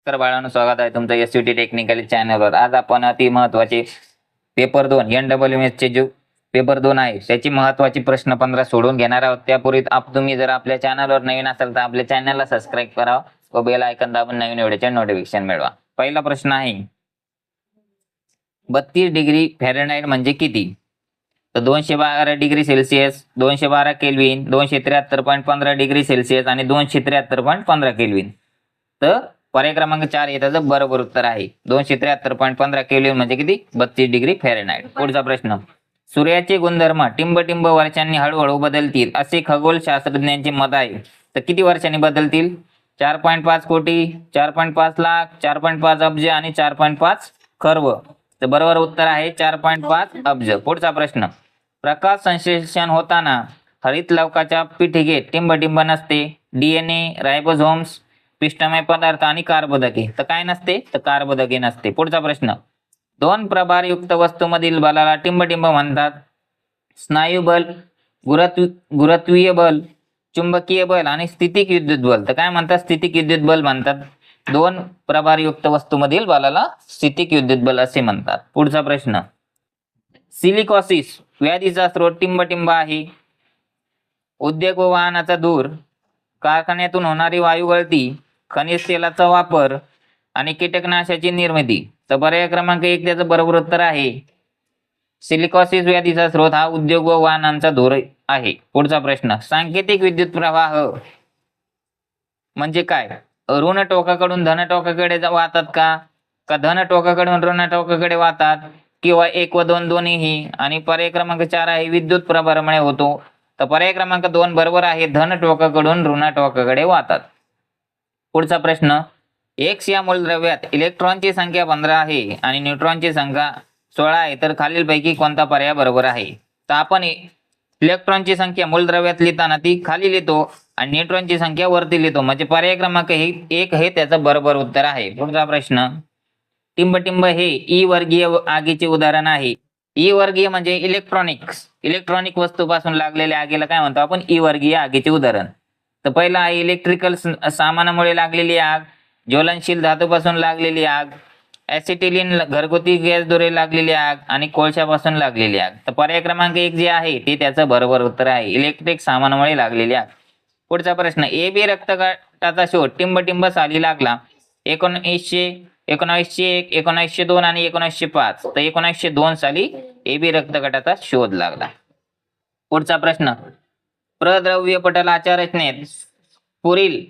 तर बाळांनो, स्वागत आहे तुमचं एसयूटी टेक्निकल चॅनलवर. आज आपण अति महत्वाचे पेपर 2 NWMS चे जो पेपर 2 आहे त्याची महत्वाची प्रश्न 15 सोडून घेणार आहोत. त्यापूर्वी तुम्ही जर आपल्या चॅनलवर नवीन असाल तर आपल्या चॅनलला सबस्क्राईब करा व बेल आयकॉन दाबून नवीन व्हिडिओचे नोटिफिकेशन मिळवा. पहिला प्रश्न आहे, 32 डिग्री फॅरेनहाइट म्हणजे किती? तर 212 degree Celsius, 212 kelvin, 273.15 degree Celsius आणि 273.15 केल्विन. तर पर्याय क्रमांक 4 हे त्याचं बरोबर उत्तर आहे. 273.15 केल्विन म्हणजे किती? 32 डिग्री फॅरेनहाइट. पुढचा प्रश्न, सूर्याचे गुणधर्म टिंब वर्षांनी हळूहळू बदलतील असे खगोलशास्त्रज्ञांचे मत आहे. तर किती वर्षांनी बदलतील? 4.5 कोटी, 4.5 लाख, 4.5 अब्ज आणि 4.5 खर्व. तर बरोबर उत्तर आहे 4.5 अब्ज. पुढचा प्रश्न, प्रकाश संश्लेषण होताना हरितलवकाच्या पिठिकेत टिंब नसते. DNA, रायबोझोम्स, पिष्टमय पदार्थ आणि कार्बोदके. तर काय नसते? तर कार्बोदके नसते. पुढचा प्रश्न, दोन प्रभारयुक्त वस्तूमधील बलाला टिंब म्हणतात. स्नायू बल, गुरुत्वीय बल, चुंबकीय बल आणि स्थितिक विद्युत बल. तर काय म्हणतात? स्थितिक विद्युत बल म्हणतात. दोन प्रभारयुक्त वस्तूमधील बलाला स्थितिक विद्युत बल असे म्हणतात. पुढचा प्रश्न, सिलिकॉसिस व्याधीचा स्रोत टिंब आहे. उद्योग व वाहनाचा धूर, कारखान्यातून होणारी वायू गळती, खनिज तेलाचा वापर आणि कीटकनाशकाची निर्मिती. तर पर्याय क्रमांक 1 त्याचं बरोबर उत्तर आहे. सिलिकॉसिस व्याधीचा स्रोत हा उद्योग व वाहनांचा धूर आहे. पुढचा प्रश्न, सांकेतिक विद्युत प्रवाह म्हणजे काय? ऋण टोकाकडून धन टोकाकडे वाहतात का धन टोकाकडून ऋण टोकाकडे वाहतात, किंवा 1 व 2 दोन्हीही. आणि पर्याय क्रमांक 4 आहे विद्युत प्रभारामुळे होतो. तर पर्याय क्रमांक 2 बरोबर आहे, धन टोकाकडून ऋण टोकाकडे वाहतात. पुढचा प्रश्न, X या मूलद्रव्यात इलेक्ट्रॉनची संख्या 15 आहे आणि न्यूट्रॉनची संख्या 16 आहे. तर खालीलपैकी कोणता पर्याय बरोबर आहे? तर आपण इलेक्ट्रॉनची संख्या मूलद्रव्यात लिहिताना ती खाली लिहितो आणि न्यूट्रॉनची संख्या वरती लिहितो, म्हणजे पर्याय क्रमांक 1 हे त्याचं बरोबर उत्तर आहे. पुढचा प्रश्न, टिंब हे ई वर्गीय आगीचे उदाहरण आहे. ई वर्गीय म्हणजे इलेक्ट्रॉनिक वस्तूपासून लागलेल्या आगीला काय म्हणतो आपण? ई वर्गीय आगीचे उदाहरण. तर पहिला आहे इलेक्ट्रिकल सामानामुळे लागलेली आग, ज्वलनशील धातूपासून लागलेली आग, ऍसिटिलीन घरगुती गॅसद्वारे लागलेली आग आणि कोळशापासून लागलेली आग. तर पर्याय क्रमांक 1 जे आहे ते त्याचं बरोबर उत्तर आहे, इलेक्ट्रिक सामानामुळे लागलेली आग. पुढचा प्रश्न, AB रक्तगटाचा शोध टिंब साली लागला. 1901, 1902 आणि 1905. तर 1902 साली AB रक्तगटाचा शोध लागला. पुढचा प्रश्न, प्रद्रव्य पटलाच्या रचनेत पुढील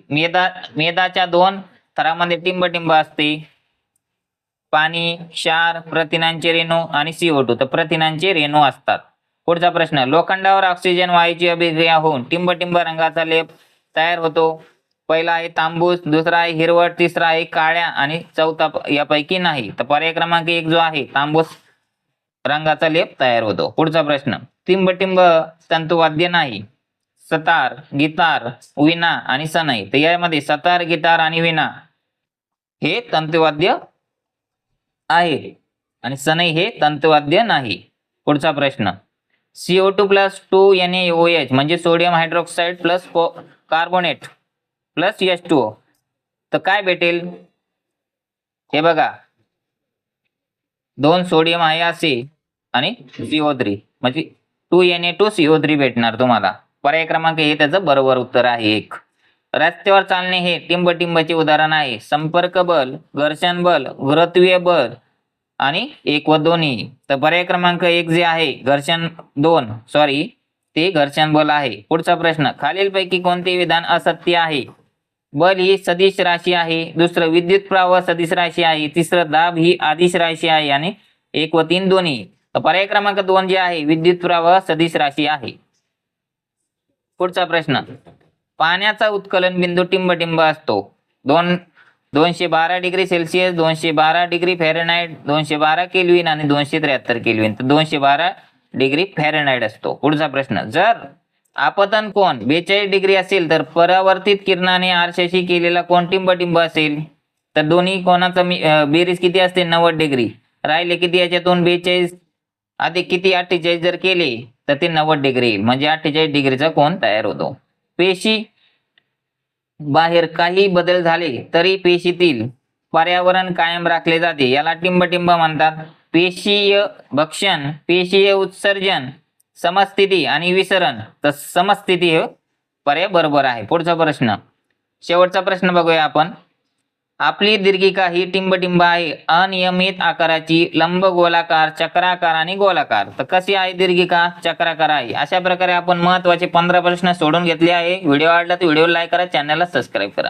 मेदाच्या 2 थरामध्ये टिंब असते. पाणी, क्षार, प्रथिनांचे रेणू आणि CO2. तर प्रथिनांचे रेणू असतात. पुढचा प्रश्न, लोखंडावर ऑक्सिजन वायूची अभिक्रिया होऊन टिंब रंगाचा लेप तयार होतो. पहिला आहे तांबूस, दुसरा आहे हिरवट, तिसरा आहे काळ्या आणि चौथा यापैकी नाही. तर पर्याय क्रमांक 1 जो आहे, तांबूस रंगाचा लेप तयार होतो. पुढचा प्रश्न, टिंब तंतुवाद्य नाही. सतार, गिटार, विणा आणि सनई. तर यामध्ये सतार, गिटार आणि विणा हे तंतुवाद्य आहे आणि सनई हे तंतुवाद्य नाही. पुढचा प्रश्न, CO2 + 2NaOH म्हणजे sodium hydroxide plus carbonate plus H2O. तर काय भेटेल? हे बघा, 2 सोडियम आहे असे आणि CO3 म्हणजे 2Na2CO3 भेटणार तुम्हाला. पर्याय क्रमांक हे त्याचं बरोबर उत्तर आहे 1. रस्त्यावर चालणे हे टिंबचे उदाहरण आहे. संपर्क बल, घर्षण बल, गुरुत्वीय बल आणि 1 व दोन्ही. तर पर्याय क्रमांक 1 जे आहे ते घर्षण बल आहे. पुढचा प्रश्न, खालीलपैकी कोणते विधान असत्य आहे? बल ही सदिश राशी आहे, दुसरं विद्युत प्रवाह सदिश राशी आहे, तिसरं दाब ही आदिश राशी आहे आणि 1 व 3 दोन्ही. तर पर्याय क्रमांक 2 जे आहे विद्युत प्रवाह सदिश राशी आहे. पुढचा प्रश्न, पाण्याचा उत्कलन बिंदू टिंब असतो. 212 degree Celsius, 212 degree Fahrenheit, 212 kelvin आणि 273 केल्विन. तर 212 डिग्री फॅरेनहाइट असतो. पुढचा प्रश्न, जर आपतन कोन 42 डिग्री असेल तर परावर्तित किरणाने आरशाशी केलेला कोन टिंब असेल. तर दोन्ही कोणाचा बेरीज किती असते? 90 डिग्री. राहिले किती याच्यातून? 42 अधिक किती 48 जर केले तर ते 90 डिग्री येईल, म्हणजे 48 डिग्रीचा कोन तयार होतो. पेशी बाहेर काही बदल झाले तरी पेशीतील पर्यावरण कायम राखले जाते याला टिंबटिंब म्हणतात. पेशीय भक्षण, पेशीय उत्सर्जन, समस्थिती आणि विसरण. तर समस्थिती हे पर्याय बरोबर आहे. पुढचा प्रश्न, शेवटचा प्रश्न बघूया आपण. आपली दीर्घिका ही टिंबटिंब आहे, अनियमित आकाराची, लंबगोलाकार, चक्राकार आणि गोलाकार. तर कशी आहे दीर्घिका? चक्राकार आहे. अशा प्रकारे आपण महत्त्वाचे 15 प्रश्न सोडून घेतले आहे. व्हिडिओ आवडला तर व्हिडिओ लाईक करा, चॅनलला सबस्क्राईब करा.